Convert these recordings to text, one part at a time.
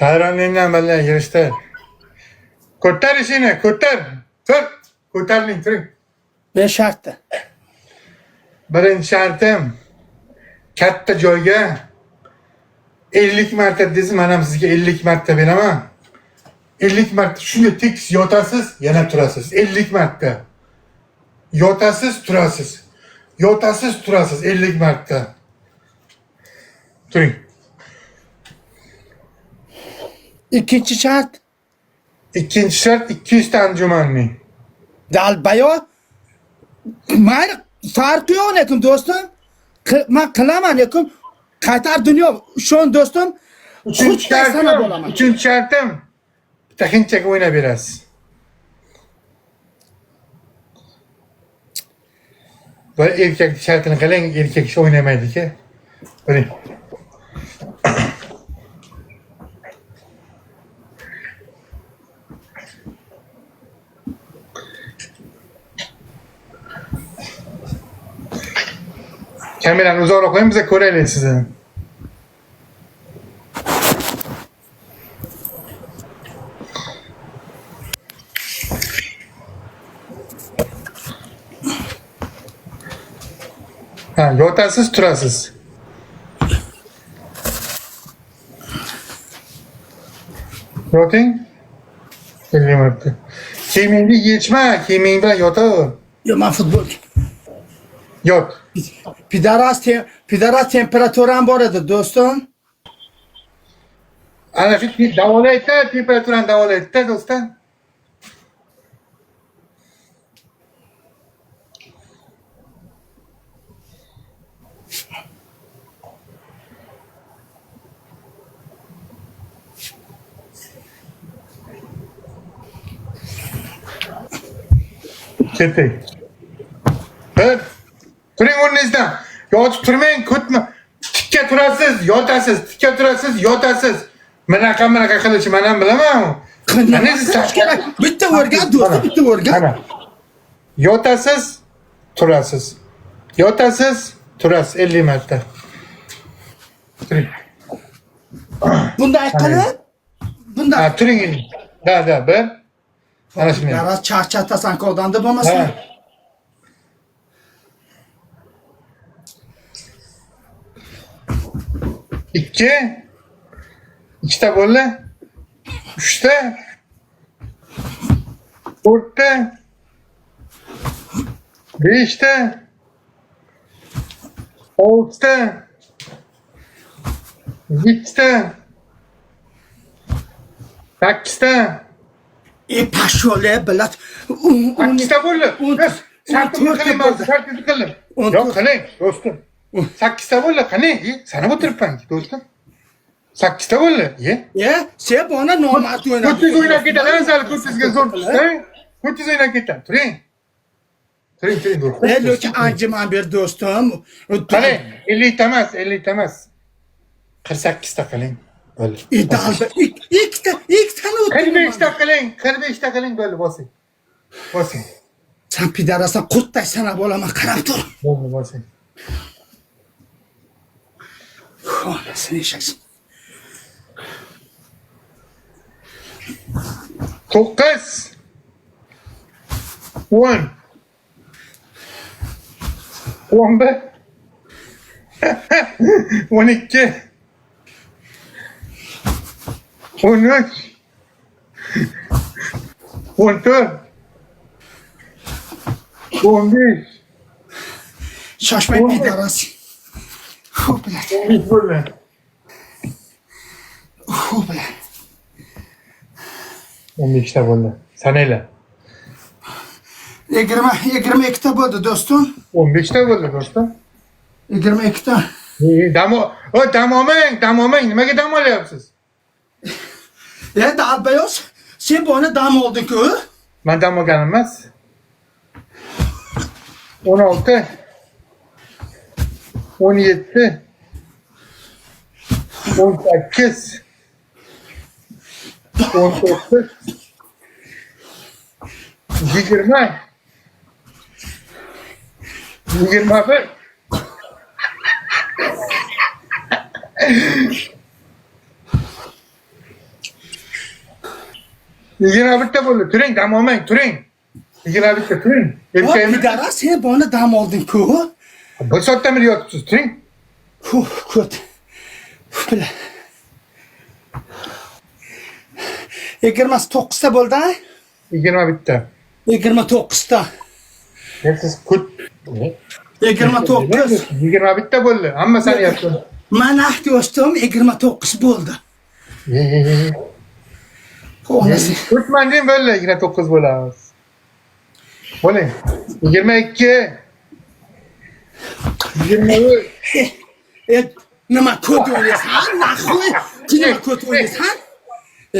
Hayronlikdan bilan yurishdi. Ko'tar ishini, ko'tar. Tur, ko'tarling, turing. 5 shartda. Birinchi shartim katta joyga 50 marta desa, men ham sizga 50 marta beraman. 50 marta shunga tekis yotasiz, yana turasiz. 50 marta. Yotasiz, turasiz. Yotasiz, turasiz 50 marta. Turing. İkinci şart. İkinchi shart 200 ta anjumanning. Dalbayo. Mayli farqi yo'q lekin do'stim. Men qilaman lekin Qatar dunyo shon do'stim. Uchinchi shartim bitta hinchaga o'ynab berasiz. Bir erkak shartini qiling, erkak ish o'ynamaydi-ku. Biling. Kamerani uzoqroq qo'ying, biza ko'raylik sizni. Ha, yotasiz, turasiz. Yoting. Kelmayapti. Kiyimingni yechma, kiyiming bilan yotaver. Yo, men futbol. Yot. Pidaras temperaturam bor edi do'stim. Ana shu davolaydi, temperaturani davolaydi do'stim. Ketdik. Bir. Turing o'rningizdan. Yotib turmang, ko'tma. Tikka turasiz, yotasiz, tikka turasiz, yotasiz. Bunaqa qilishi men ham bilaman. Bitta o'rgan do'stim, bitta o'rgan. Mana. Yotasiz, turasiz. Yotasiz, turasiz 50 marta. Turing. Bunday qilib, bunday. Ha, turing. Da, bir. Ana shunday. Yaraz charchatasan qo'ldanda bo'lmasin. ikkita bo'ldi. 3ta. 4ta. 5ta. 6ta. 7ta. 8ta. Pashole bilat. 8ta bo'ldi. Shartni qiling. Yo'q, qiling, do'stim. 8ta bo'ldi, qani? Sanab o'tiribman, do'stim. 8ta bo'ldi. Sen bana nomard o'ynab. 400 o'ynab ketadi, sal 400ga zo'r. 400 o'ynab ketadi. Turing. Turing, do'stim. Lekin anjiman ber do'stim. Qani, 50 ta emas. 48 ta qiling. Bo'ldi. Ikkitani 45 ta qiling, 45 ta qiling, bo'ldi, bosing. Sen pidarasan, qurtday sanab olaman, qarab tur. Bo'ldi, bosing. Nasıl yaşarsın? 9 10 11 12 13 14 15 Şaşmayın pidarası. Böyle. Böyle. 15'te bo'ldi. Sanayla. 22 ta bo'ldi do'stim. 15'te bo'ldi do'stim. 22 ta. Dam olmang, nimaga dam olyapsiz? Dalbayoz, sen bana dam olding-ku? Men dam olganim emas. 16 17 18 19 20 21 Yigirma bitta bo'ldi. Turing, dam olmang, turing. Yigirma bitta turing. Voy Erkakmi? pidara, sen bana dam olding-ku. Bir soatdan beri yotibsiz, turing. Ko't. Bila. 29 ta bo'ldi, ha? 21 ta. 29 ta. Siz kut. 29. 21 ta bo'ldi. Hamma sani yapti. Mana do'stim 29 bo'ldi. Onasi. Kutman deyim bo'ldi, 29 bo'lamiz. Bo'ling. 22. 23. Nima ko't o'ylaysan? Naxoy. Nima ko't o'ylaysan?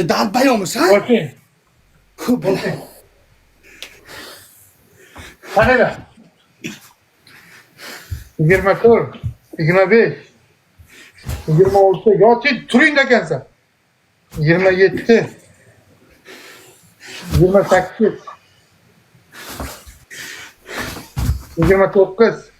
Dalbayomsan? O'ting. Bo'ling. Qanada? 24, 25, 26, yoki turing ekansan. 27, 28, 29,